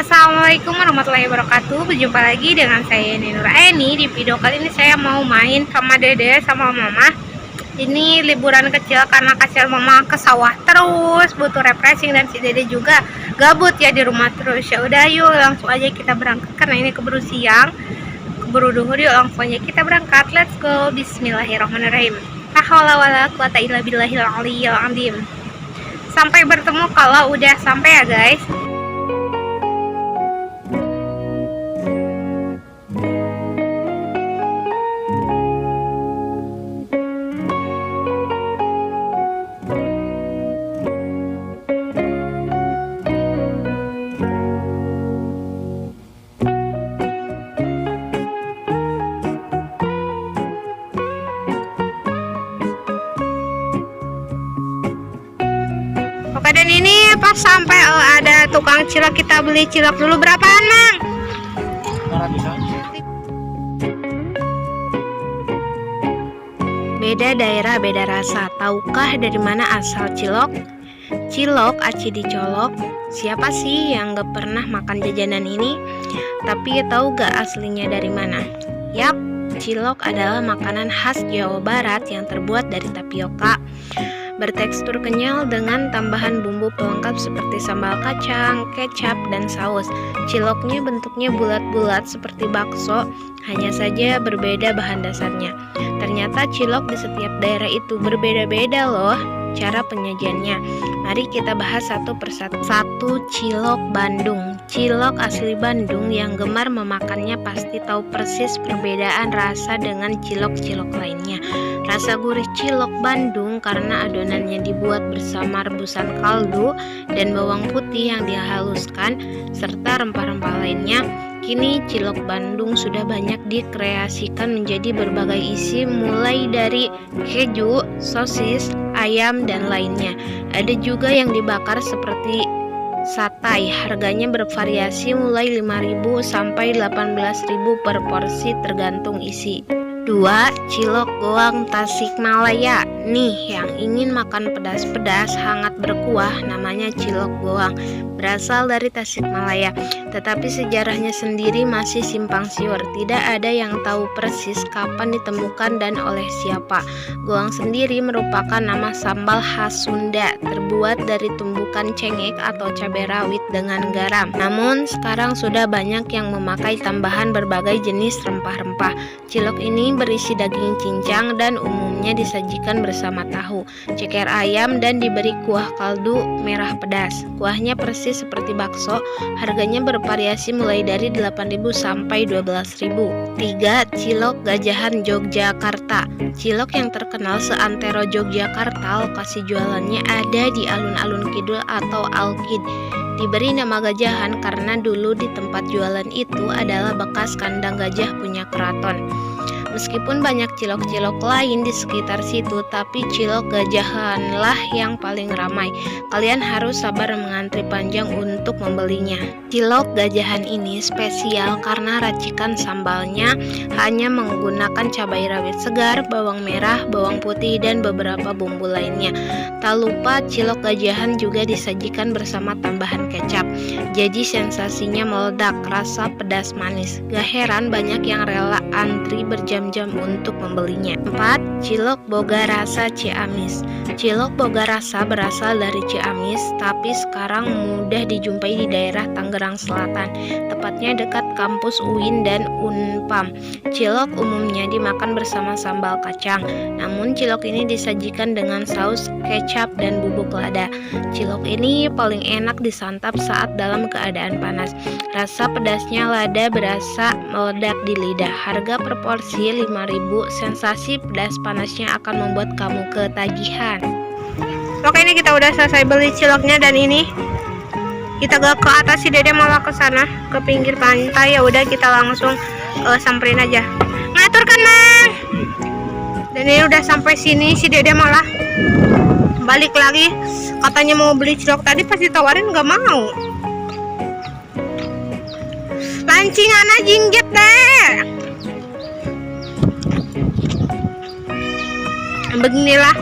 Assalamualaikum warahmatullahi wabarakatuh. Berjumpa lagi dengan saya Nur Aini. Di video kali ini saya mau main sama dede sama mama. Ini liburan kecil karena kasihan mama ke sawah terus, butuh refreshing, dan si dede juga gabut ya di rumah terus. Ya udah, yuk langsung aja kita berangkat karena ini keburu siang, keburu duhur. Yuk langsung aja kita berangkat. Let's go. Bismillahirrahmanirrahim. La haula wala quwata illa billahil aliyyil azim. Sampai bertemu kalau udah sampai ya guys. Oke, dan ini pas sampai ada tukang cilok, kita beli cilok dulu. Berapaan, Mang? Beda daerah, beda rasa. Tahukah dari mana asal cilok? Cilok aci dicolok. Siapa sih yang gak pernah makan jajanan ini? Tapi tahu gak aslinya dari mana? Yap, cilok adalah makanan khas Jawa Barat yang terbuat dari tapioka. Bertekstur kenyal dengan tambahan bumbu pelengkap seperti sambal kacang, kecap, dan saus. Ciloknya bentuknya bulat-bulat seperti bakso, hanya saja berbeda bahan dasarnya. Ternyata cilok di setiap daerah itu berbeda-beda loh cara penyajiannya. Mari kita bahas satu persatu. Satu, cilok Bandung. Cilok asli Bandung yang gemar memakannya pasti tahu persis perbedaan rasa dengan cilok-cilok lainnya. Rasa gurih cilok Bandung karena adonannya dibuat bersama rebusan kaldu dan bawang putih yang dihaluskan serta rempah-rempah lainnya. Kini cilok Bandung sudah banyak dikreasikan menjadi berbagai isi, mulai dari keju, sosis, ayam, dan lainnya. Ada juga yang dibakar seperti satai. Harganya bervariasi mulai 5.000 sampai 18.000 per porsi tergantung isi. 2. Cilok goang Tasikmalaya. Nih, yang ingin makan pedas-pedas hangat berkuah, namanya cilok goang. Berasal dari Tasikmalaya, tetapi sejarahnya sendiri masih simpang siur. Tidak ada yang tahu persis kapan ditemukan dan oleh siapa. Goang sendiri merupakan nama sambal khas Sunda, terbuat dari tumbukan cengkeh atau cabai rawit dengan garam. Namun sekarang sudah banyak yang memakai tambahan berbagai jenis rempah-rempah. Cilok ini berisi daging cincang dan umumnya disajikan bersama tahu, ceker ayam, dan diberi kuah kaldu merah pedas. Kuahnya persis seperti bakso. Harganya bervariasi mulai dari 8.000 sampai 12.000. 3. Cilok Gajahan Yogyakarta. Cilok yang terkenal seantero Yogyakarta, lokasi jualannya ada di alun-alun kidul atau Alkid. Diberi nama Gajahan karena dulu di tempat jualan itu adalah bekas kandang gajah punya keraton. Meskipun banyak cilok-cilok lain di sekitar situ, tapi cilok Gajahanlah yang paling ramai. Kalian harus sabar mengantri panjang untuk membelinya. Cilok Gajahan ini spesial karena racikan sambalnya hanya menggunakan cabai rawit segar, bawang merah, bawang putih, dan beberapa bumbu lainnya. Tak lupa cilok Gajahan juga disajikan bersama tambahan kecap. Jadi sensasinya meledak, rasa pedas manis. Gak heran banyak yang rela antri berjam-jam untuk membelinya. 4. Cilok Boga Rasa Ciamis. Cilok Boga Rasa berasal dari Ciamis, tapi sekarang mudah dijumpai di daerah Tangerang Selatan, tepatnya dekat kampus UIN dan Unpam. Cilok umumnya dimakan bersama sambal kacang, namun cilok ini disajikan dengan saus, kecap, dan bubuk lada. Cilok ini paling enak disantap saat dalam keadaan panas. Rasa pedasnya lada berasa meledak di lidah. Harga per porsi 5.000. Sensasi pedas panasnya akan membuat kamu ketagihan. Oke, ini kita udah selesai beli ciloknya, dan ini kita gak ke atas, si dede malah ke sana ke pinggir pantai. Ya udah, kita langsung samperin aja. Ngatur kan, Mang? Dan ini udah sampai sini, si dede malah balik lagi. Katanya mau beli cilok, tadi pas ditawarin gak mau. Lancingan aja jinggit deh. Beginilah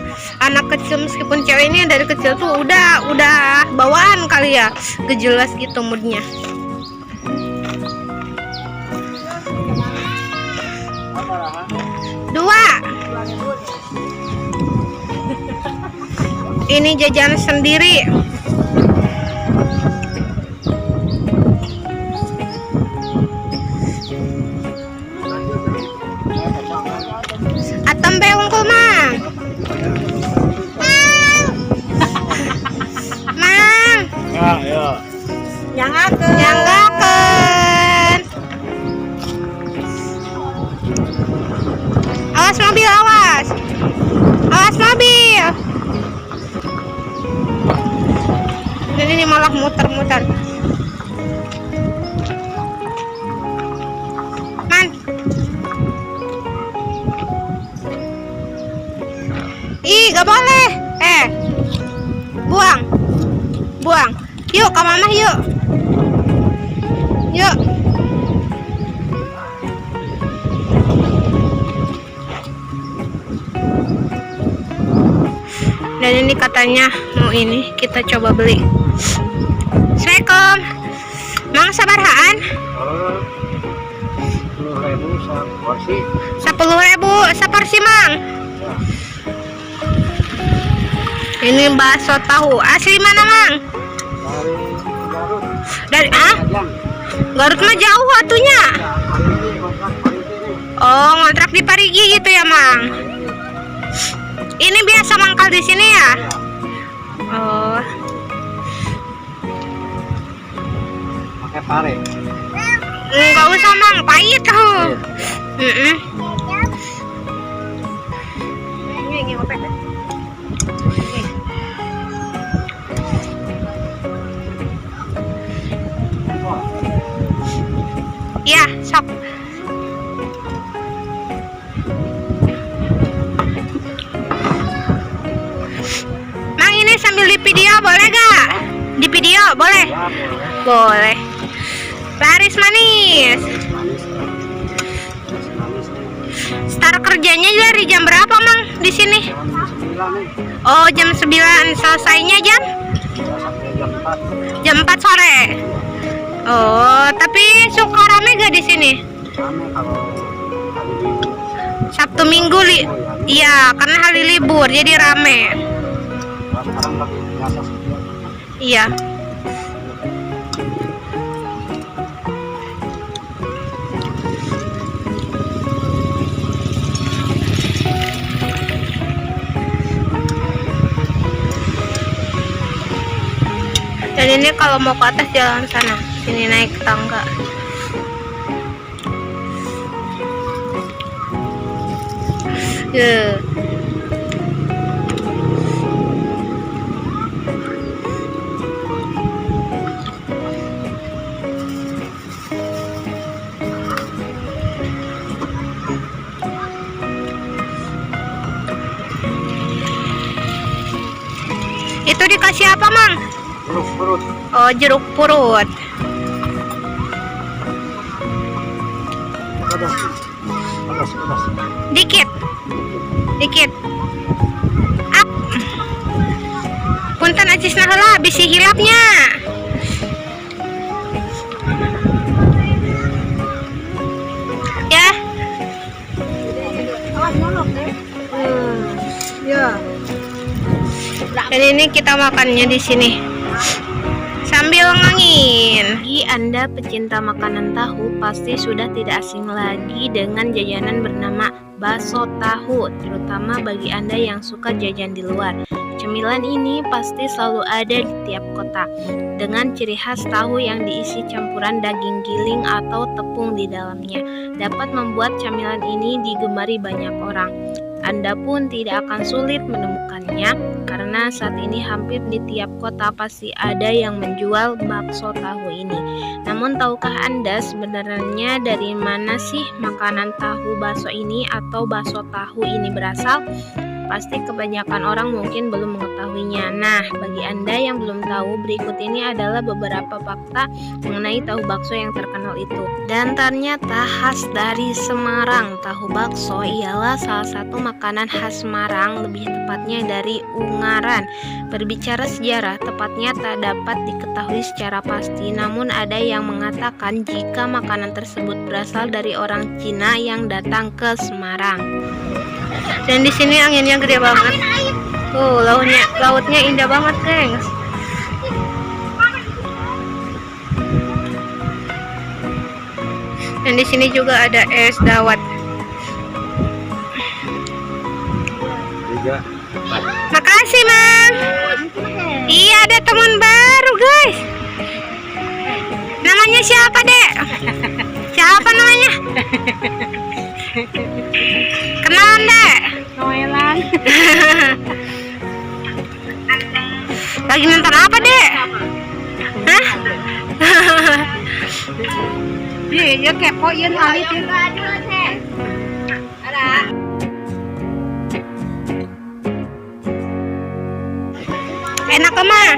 anak kecil, meskipun cewek ini dari kecil tuh udah bawaan kali ya, gejelas gitu moodnya. Dua. Ini jajan sendiri. Atem be unggul mang. Mang. Ya. Nyanggakeun. Awas mobil, awas. Awas mobil. Dan ini malah muter-muter. Man. Ih, gak boleh. Buang. Buang. Yuk, ke mama yuk. Yuk. Dan ini katanya mau ini, kita coba beli. Assalamualaikum. Mang sabarahaan? 10.000 seporsi. 10.000 seporsi, Mang. Ini bakso tahu. Asli mana, Mang? Dari Garut. Garut mah jauh atunya. Oh, ngontrak di Parigi gitu ya, Mang. Ini biasa mangkal di sini ya? Oh. Pakai pare. Enggak usah, Mang, pahit tuh. Ini ngopek. Iya, sok. Mang, ini sambil di video boleh gak? Di video boleh? Boleh. Laris manis. Start kerjanya dari jam berapa, Mang, di sini? Oh, jam 9. Selesainya jam? Jam 4 sore. Oh, tapi suka rame gak di sini? Sabtu Minggu iya, karena hari libur jadi rame. Iya. Dan ini kalau mau ke atas jalan sana, sini naik tangga. Itu dikasih apa, Mang? Jeruk purut. Oh, jeruk purut. Pedas. Dikit. Up. Punten acisna heula bisi hilapnya. Ya. Ya. Dan ini kita makannya di sini sambil ngangin. Bagi Anda pecinta makanan tahu, pasti sudah tidak asing lagi dengan jajanan bernama bakso tahu, terutama bagi Anda yang suka jajan di luar. Cemilan ini pasti selalu ada di tiap kota, dengan ciri khas tahu yang diisi campuran daging giling atau tepung di dalamnya. Dapat membuat camilan ini digemari banyak orang. Anda pun tidak akan sulit menemukannya, karena saat ini hampir di tiap kota pasti ada yang menjual bakso tahu ini. Namun tahukah Anda sebenarnya dari mana sih makanan tahu bakso ini atau bakso tahu ini berasal? Pasti kebanyakan orang mungkin belum mengetahuinya. Nah, bagi Anda yang belum tahu, berikut ini adalah beberapa fakta mengenai tahu bakso yang terkenal itu. Dan ternyata khas dari Semarang. Tahu bakso ialah salah satu makanan khas Semarang, lebih tepatnya dari Ungaran. Berbicara sejarah, tepatnya tak dapat diketahui secara pasti, namun ada yang mengatakan jika makanan tersebut berasal dari orang Cina yang datang ke Semarang. Dan di sini anginnya gede banget. Tuh, lautnya indah banget, gengs. Dan di sini juga ada es dawet. Juga. Makasih, Mang. Iya, ada teman baru, guys. Namanya siapa, Dek? Siapa namanya? Kenalan, Dek? Noelan. Lagi nonton apa, Dek? Hah? Dia kepo yeun alit yeun. Enak mah?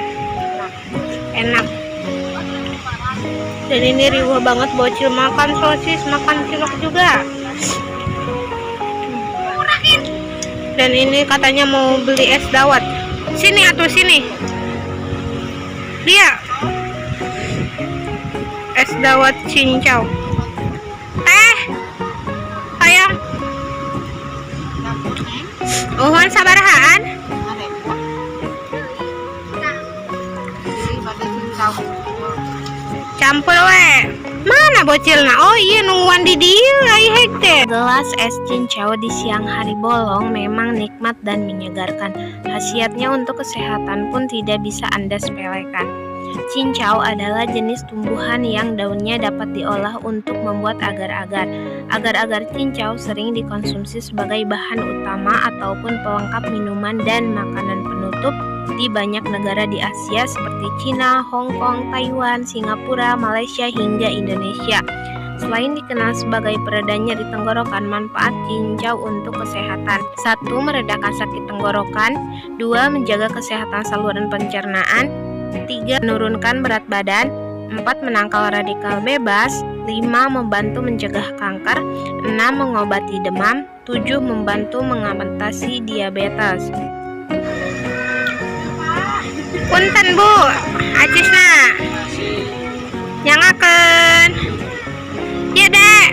Enak. Dan ini riuh banget, bocil makan sosis, makan cilok juga. Dan ini katanya mau beli es dawet. Sini atuh, sini. Dia es dawet cincau. Sayang. Uhun sabarahaan. Campur we. Mana bocilna? Oh iya, nungguan di dieu ai hek. Gelas es cincau di siang hari bolong memang nikmat dan menyegarkan. Khasiatnya untuk kesehatan pun tidak bisa Anda sepelekan. Cincau adalah jenis tumbuhan yang daunnya dapat diolah untuk membuat agar-agar. Agar-agar cincau sering dikonsumsi sebagai bahan utama ataupun pelengkap minuman dan makanan penutup di banyak negara di Asia seperti Cina, Hong Kong, Taiwan, Singapura, Malaysia, hingga Indonesia. Selain dikenal sebagai pereda nyeri tenggorokan, manfaat cincau untuk kesehatan: 1. Meredakan sakit tenggorokan. 2. Menjaga kesehatan saluran pencernaan. 3. Menurunkan berat badan. 4. Menangkal radikal bebas. 5. Membantu mencegah kanker. 6. Mengobati demam. 7. Membantu mengatasi diabetes. Punten Bu, acisna nyangakeun. Ya, Dek.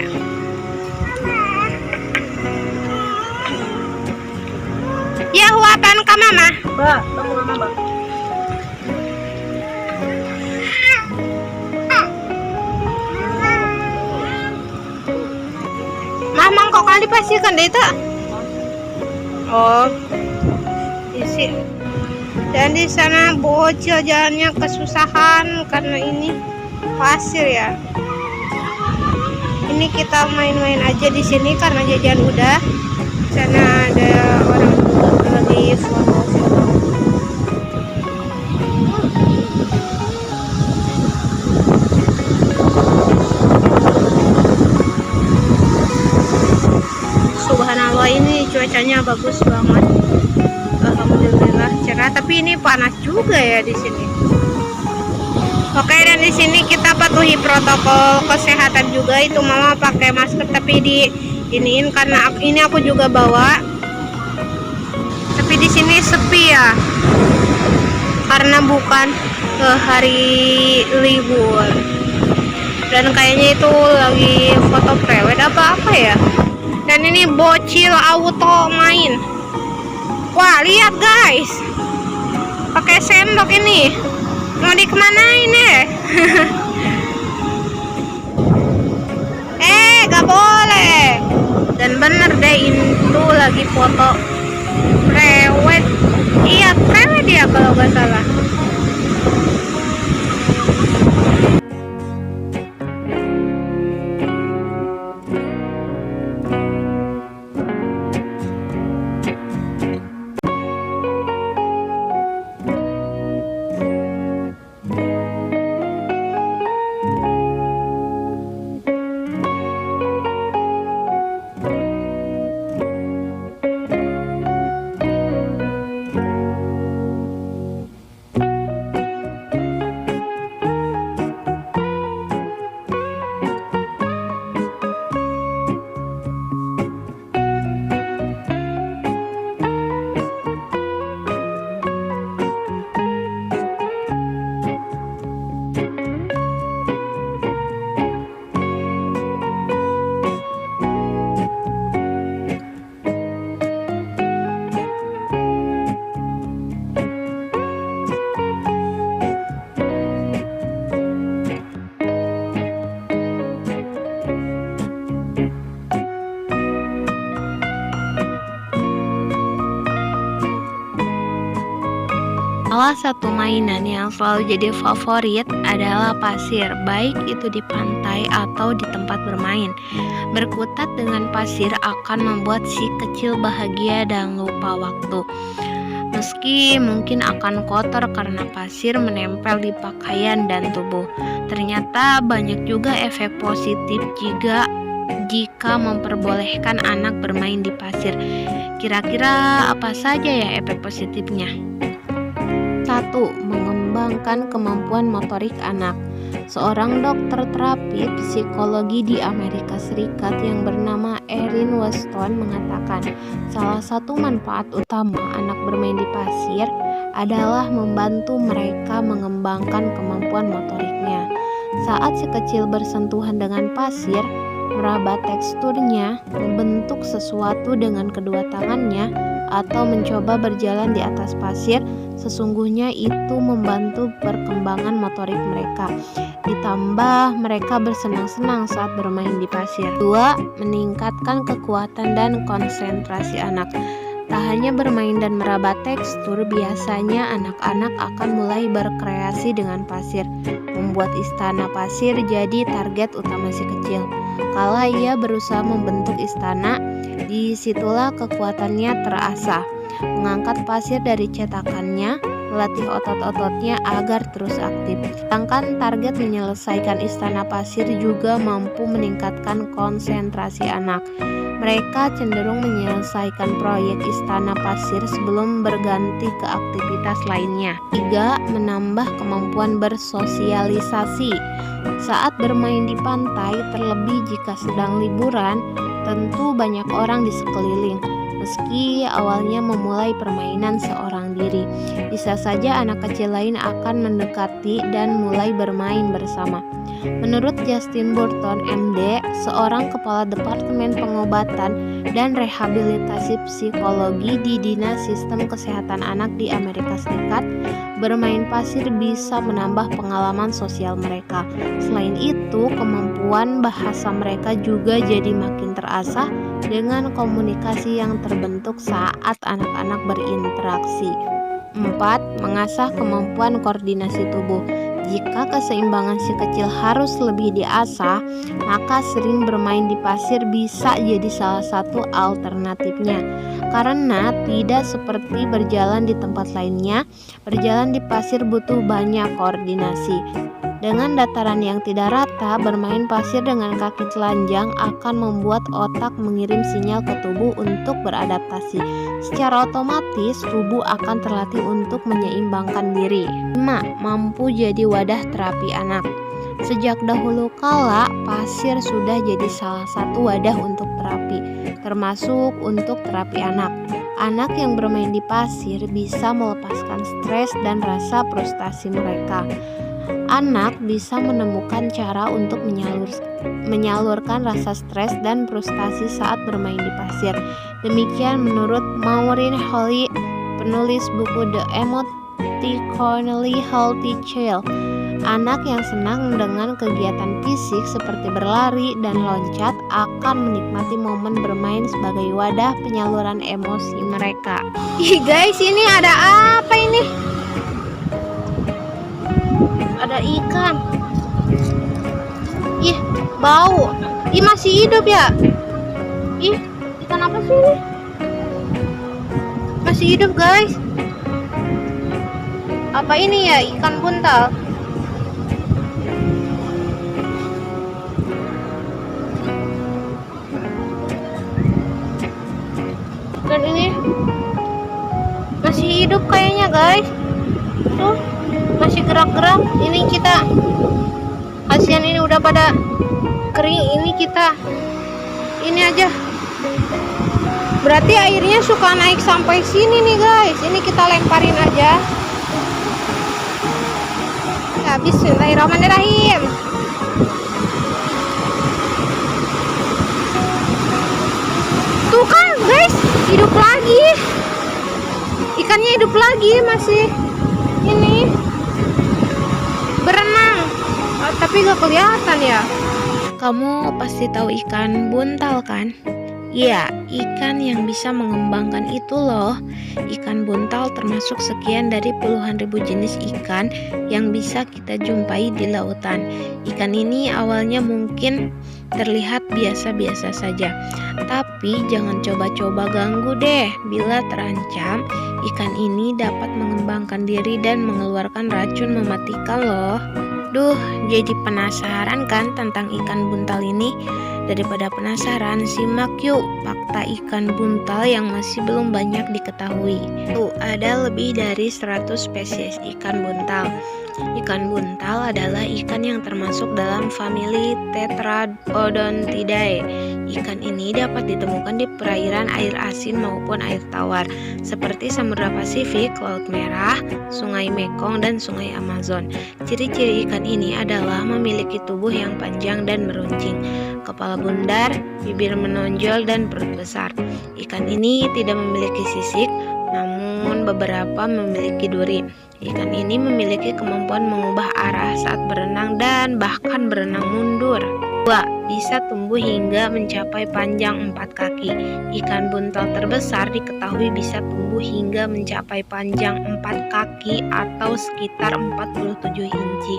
Ya, huapan ka Mama. Ba, temu mama, Ba. Mah mangkok kali pasti kan deh itu. Oh, isi. Dan di sana bocil jalannya kesusahan karena ini pasir ya. Ini kita main-main aja di sini karena jajan udah. Di sana ada orang juga lagi foto-foto. Subhanallah, ini cuacanya bagus banget. Alhamdulillah cerah, tapi ini panas juga ya di sini. Oke, dan di sini kita patuhi protokol kesehatan juga. Itu Mama pakai masker tapi di iniin karena ini aku juga bawa. Tapi di sini sepi ya. Karena bukan hari libur. Dan kayaknya itu lagi foto prewed apa-apa ya. Dan ini bocil auto main. Wah, lihat guys, pakai sendok ini. Mau dikemanain ya? Gak boleh. Dan bener deh, itu lagi foto prewed. Iya, prewed ya kalau gak salah. Salah satu mainan yang selalu jadi favorit adalah pasir, baik itu di pantai atau di tempat bermain. Berkutat dengan pasir akan membuat si kecil bahagia dan lupa waktu. Meski mungkin akan kotor karena pasir menempel di pakaian dan tubuh, ternyata banyak juga efek positif jika memperbolehkan anak bermain di pasir. Kira-kira apa saja ya efek positifnya? 1. Mengembangkan kemampuan motorik anak. Seorang dokter terapi psikologi di Amerika Serikat yang bernama Erin Weston mengatakan, salah satu manfaat utama anak bermain di pasir adalah membantu mereka mengembangkan kemampuan motoriknya. Saat si kecil bersentuhan dengan pasir, meraba teksturnya, membentuk sesuatu dengan kedua tangannya, atau mencoba berjalan di atas pasir, sesungguhnya itu membantu perkembangan motorik mereka. Ditambah mereka bersenang-senang saat bermain di pasir. 2. Meningkatkan kekuatan dan konsentrasi anak. Tak hanya bermain dan meraba tekstur, biasanya anak-anak akan mulai berkreasi dengan pasir. Membuat istana pasir jadi target utama si kecil. Kala ia berusaha membentuk istana, disitulah kekuatannya terasah. Mengangkat pasir dari cetakannya, melatih otot-ototnya agar terus aktif. Sedangkan target menyelesaikan istana pasir juga mampu meningkatkan konsentrasi anak. Mereka cenderung menyelesaikan proyek istana pasir sebelum berganti ke aktivitas lainnya. 3. Menambah kemampuan bersosialisasi. Saat bermain di pantai, terlebih jika sedang liburan, tentu banyak orang di sekeliling. Meski awalnya memulai permainan seorang diri, bisa saja anak kecil lain akan mendekati dan mulai bermain bersama. Menurut Justin Burton, MD, seorang kepala Departemen Pengobatan dan Rehabilitasi Psikologi di Dinas Sistem Kesehatan Anak di Amerika Serikat, bermain pasir bisa menambah pengalaman sosial mereka. Selain itu, kemampuan bahasa mereka juga jadi makin terasah dengan komunikasi yang terbentuk saat anak-anak berinteraksi. 4. Mengasah kemampuan koordinasi tubuh. Jika keseimbangan si kecil harus lebih diasah, maka sering bermain di pasir bisa jadi salah satu alternatifnya. Karena tidak seperti berjalan di tempat lainnya, berjalan di pasir butuh banyak koordinasi. Dengan dataran yang tidak rata, bermain pasir dengan kaki telanjang akan membuat otak mengirim sinyal ke tubuh untuk beradaptasi. Secara otomatis, tubuh akan terlatih untuk menyeimbangkan diri. 5. Mampu jadi wadah terapi anak. Sejak dahulu kala, pasir sudah jadi salah satu wadah untuk terapi, termasuk untuk terapi anak. Anak yang bermain di pasir bisa melepaskan stres dan rasa frustasi mereka. Anak bisa menemukan cara untuk menyalurkan rasa stres dan frustasi saat bermain di pasir. Demikian menurut Maureen Holly, penulis buku The Emotionally Healthy Child. Anak yang senang dengan kegiatan fisik seperti berlari dan loncat akan menikmati momen bermain sebagai wadah penyaluran emosi mereka. Ih guys, ini ada apa ini? Ada ikan. Ih, bau. Ih, masih hidup ya? Ih, ikan apa sih ini? Masih hidup guys. Apa ini ya? Ikan buntal. Dan ini masih hidup kayaknya guys. Tuh, masih gerak-gerak. Ini kita, kasihan ini udah pada kering. Ini kita ini aja. Berarti airnya suka naik sampai sini nih guys. Ini kita lemparin aja. Ya, bismillahirrahmanirrahim. Tuh kan guys, hidup lagi. Ikannya hidup lagi, masih ini berenang. Tapi gak kelihatan ya. Kamu pasti tahu ikan buntal kan? Ya, ikan yang bisa mengembangkan itu loh. Ikan buntal termasuk sekian dari puluhan ribu jenis ikan yang bisa kita jumpai di lautan. Ikan ini awalnya mungkin terlihat biasa-biasa saja, tapi jangan coba-coba ganggu deh. Bila terancam, ikan ini dapat mengembangkan diri dan mengeluarkan racun mematikan loh. Duh, jadi penasaran kan tentang ikan buntal ini? Daripada penasaran, simak yuk fakta ikan buntal yang masih belum banyak diketahui. Tuh, ada lebih dari 100 spesies ikan buntal. Ikan buntal adalah ikan yang termasuk dalam famili Tetradodontidae. Ikan ini dapat ditemukan di perairan air asin maupun air tawar, seperti Samudra Pasifik, Laut Merah, Sungai Mekong, dan Sungai Amazon. Ciri-ciri ikan ini adalah memiliki tubuh yang panjang dan meruncing, kepala bundar, bibir menonjol, dan perut besar. Ikan ini tidak memiliki sisik, namun beberapa memiliki duri. Ikan ini memiliki kemampuan mengubah arah saat berenang dan bahkan berenang mundur. 2. Bisa tumbuh hingga mencapai panjang 4 kaki. Ikan buntal terbesar diketahui bisa tumbuh hingga mencapai panjang 4 kaki atau sekitar 47 inci.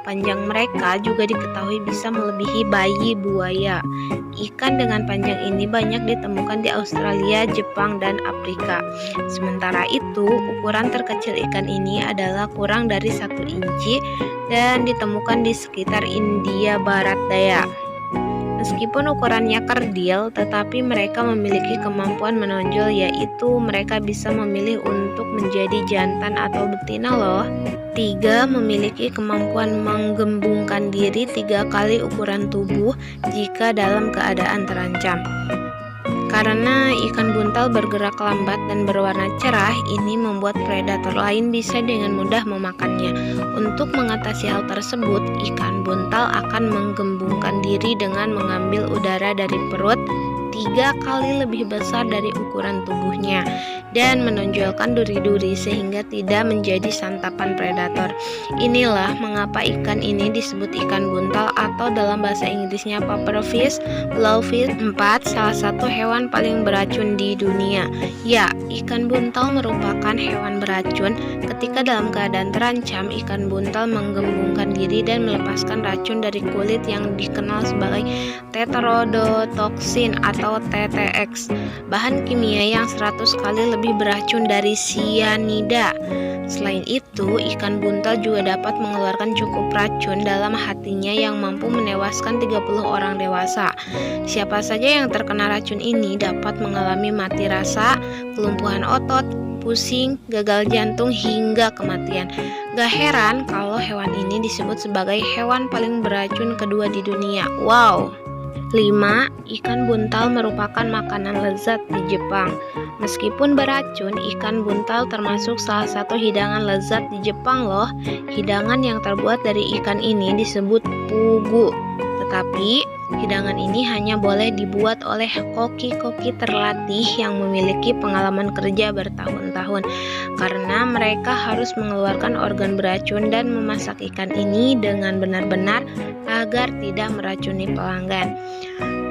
Panjang mereka juga diketahui bisa melebihi bayi buaya. Ikan dengan panjang ini banyak ditemukan di Australia, Jepang, dan Afrika. Sementara itu, ukuran terkecil ikan ini adalah kurang dari 1 inci dan ditemukan di sekitar India Barat Daya. Meskipun ukurannya kerdil, tetapi mereka memiliki kemampuan menonjol, yaitu mereka bisa memilih untuk menjadi jantan atau betina loh. 3. Memiliki kemampuan menggembungkan diri 3 kali ukuran tubuh jika dalam keadaan terancam. Karena ikan buntal bergerak lambat dan berwarna cerah, ini membuat predator lain bisa dengan mudah memakannya. Untuk mengatasi hal tersebut, ikan buntal akan menggembungkan diri dengan mengambil udara dari perut 3 kali lebih besar dari ukuran tubuhnya dan menonjolkan duri-duri sehingga tidak menjadi santapan predator. Inilah mengapa ikan ini disebut ikan buntal atau dalam bahasa Inggrisnya pufferfish, blowfish. 4. Salah satu hewan paling beracun di dunia. Ya, ikan buntal merupakan hewan beracun. Ketika dalam keadaan terancam, ikan buntal menggembungkan diri dan melepaskan racun dari kulit yang dikenal sebagai tetrodotoxin atau TTX, bahan kimia yang 100 kali lebih beracun dari sianida. Selain itu, ikan buntal juga dapat mengeluarkan cukup racun dalam hatinya yang mampu menewaskan 30 orang dewasa. Siapa saja yang terkena racun ini dapat mengalami mati rasa, kelumpuhan otot, pusing, gagal jantung, hingga kematian. Gak heran kalau hewan ini disebut sebagai hewan paling beracun kedua di dunia. Wow! 5. Ikan buntal merupakan makanan lezat di Jepang. Meskipun beracun, ikan buntal termasuk salah satu hidangan lezat di Jepang loh. Hidangan yang terbuat dari ikan ini disebut fugu. Tetapi, hidangan ini hanya boleh dibuat oleh koki-koki terlatih yang memiliki pengalaman kerja bertahun-tahun, karena mereka harus mengeluarkan organ beracun dan memasak ikan ini dengan benar-benar agar tidak meracuni pelanggan.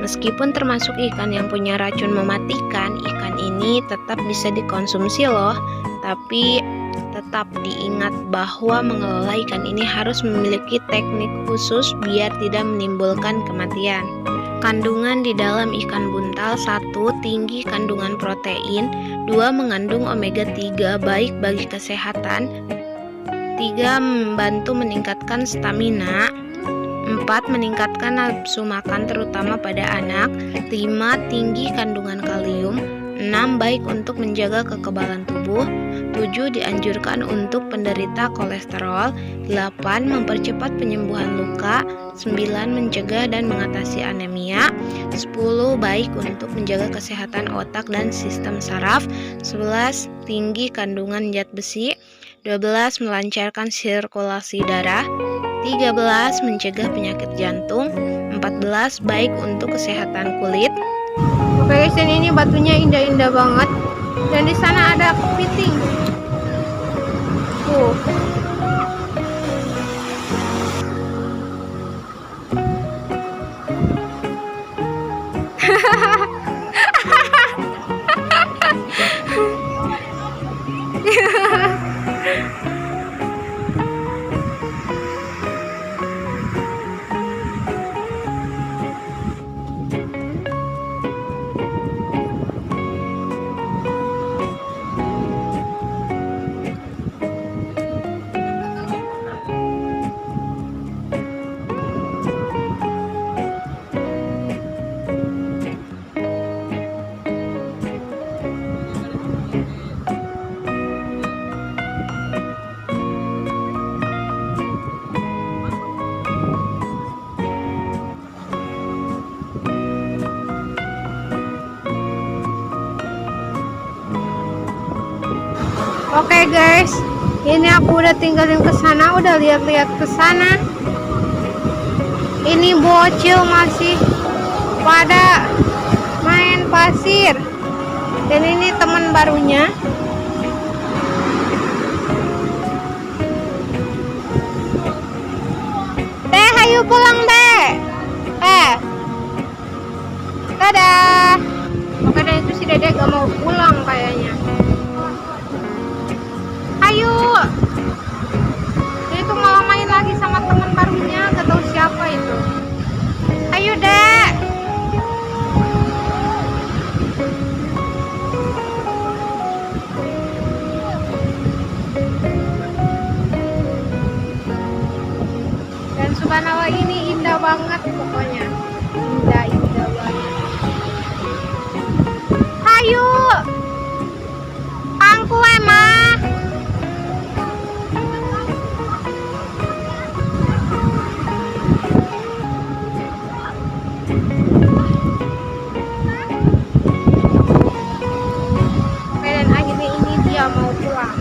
Meskipun termasuk ikan yang punya racun mematikan, ikan ini tetap bisa dikonsumsi loh. Tapi tetap diingat bahwa mengelola ikan ini harus memiliki teknik khusus biar tidak menimbulkan kematian. Kandungan di dalam ikan buntal: 1. Tinggi kandungan protein. 2. Mengandung omega 3 baik bagi kesehatan. 3. Membantu meningkatkan stamina. 4. Meningkatkan nafsu makan terutama pada anak. 5. Tinggi kandungan kalium. 6. Baik untuk menjaga kekebalan tubuh. 7. Dianjurkan untuk penderita kolesterol. 8. Mempercepat penyembuhan luka. 9. Mencegah dan mengatasi anemia. 10. Baik untuk menjaga kesehatan otak dan sistem saraf. 11. Tinggi kandungan zat besi. 12. Melancarkan sirkulasi darah. 13. Mencegah penyakit jantung. 14. Baik untuk kesehatan kulit. Oke guys, dan ini batunya indah-indah banget. Dan di sana ada kepiting. Tuh. Oke guys, ini aku udah tinggalin ke sana, udah lihat-lihat ke sana. Ini bocil masih pada main pasir. Dan ini teman barunya. Teh, ayo pulang deh. Dadah. Oke deh, itu si Dedek gak mau pulang kayaknya. Ayo. Dia tuh malah main lagi sama teman barunya, gak tahu siapa itu. Ayo dek. Dan subhanallah ini indah banget pokoknya. Indah banget. Ayo. Angku emang. Dan akhirnya ini dia mau pulang.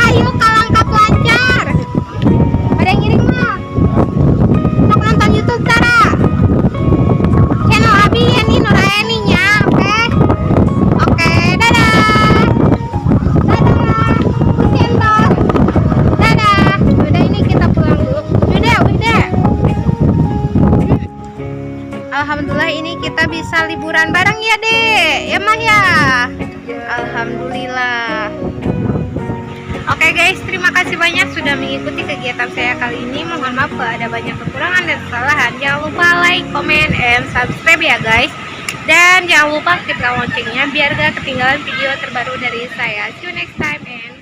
Ayo kalangkap lancar. Ada yang ngirim mah. Untuk nonton YouTube Tara. Channel Abi ini Nuraininya, oke? Oke, dadah. Dadah. Kucendol. Dadah. Udah ini kita pulang dulu. Udah. Alhamdulillah ini kita bisa liburan bareng ya, Dek. Ya, Mah ya. Alhamdulillah. Oke guys, terima kasih banyak sudah mengikuti kegiatan saya kali ini. Mohon maaf kalau ada banyak kekurangan dan kesalahan. Jangan lupa like, comment, and subscribe ya guys. Dan jangan lupa aktifkan loncengnya biar gak ketinggalan video terbaru dari saya. See you next time and